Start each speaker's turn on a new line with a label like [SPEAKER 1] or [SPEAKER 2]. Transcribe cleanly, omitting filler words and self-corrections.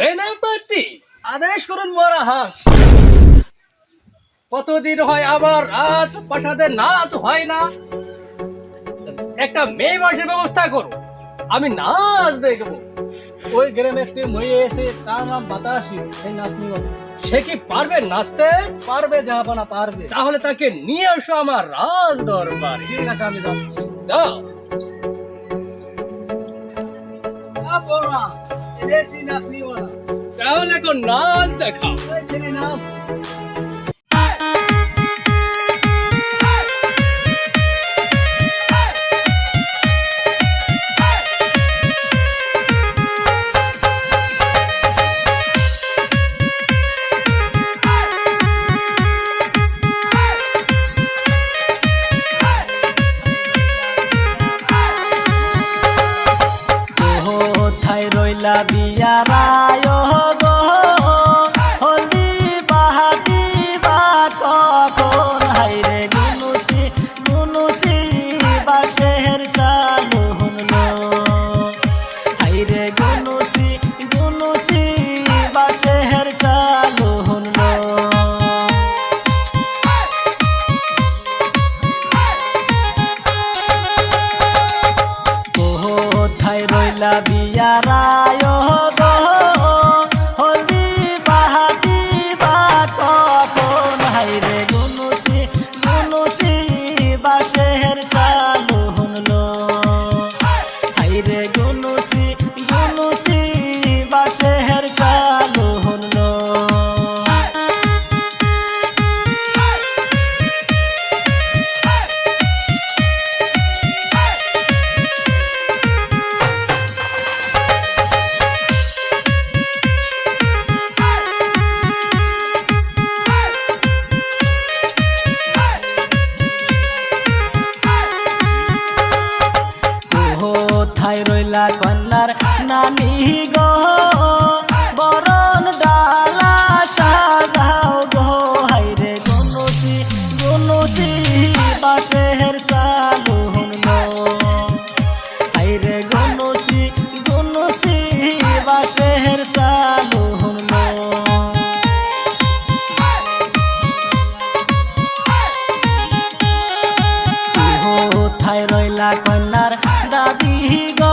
[SPEAKER 1] সেনাপতি
[SPEAKER 2] আদেশ করুন মহারাজ।
[SPEAKER 1] কতদিন হয় আমার রাজ প্রাসাদে নাচ হয় না, একটা মেয়ে মানুষের ব্যবস্থা করো, আমি নাচ দেখবো।
[SPEAKER 2] ওই গ্রামে একটি মেয়ে এসে, তার নাম বাতাসী, সেই নাতনি হবে।
[SPEAKER 1] সে কি পারবে নাচতে?
[SPEAKER 2] পারবে জাহাপনা, পারবে।
[SPEAKER 1] তাহলে তাকে নিয়ে আসো আমার রাজ দরবারে।
[SPEAKER 2] ঠিক আছে, আমি যাচ্ছি।
[SPEAKER 1] দাও।
[SPEAKER 2] এদেশি নাচনি ওরা,
[SPEAKER 1] তাহলে এখন নাচ দেখাও।
[SPEAKER 2] ওই ছেলে নাচ।
[SPEAKER 3] কোথায় রইলা বিয়ারায় গো, হলদি বাহাতি বা কখন, হাইরে গুনুসি গুনুসি বাসের চালু হলো, হাইরে গুনুসি গুনুসি বাসের চালু হলো। কোথায় রইলা বিয়ারায় গো, হলদি বাহাতি বা কখন, হাইরে গুনুসি গুনুসি বাসের চালু হলো, হাইরে গুনুসি গুনুসি বাসের চালু হলো। কোথায় রইলা কন্যার নানি গো, বরণ ডালা সাজাও গো, হাইরে গুনুসি গুনুসি বাসের চালু হলো, হাইরে গুনুসি গুনুসি বাসের চালু হলো। কোথায় রইলা কন্যার দাদি গো,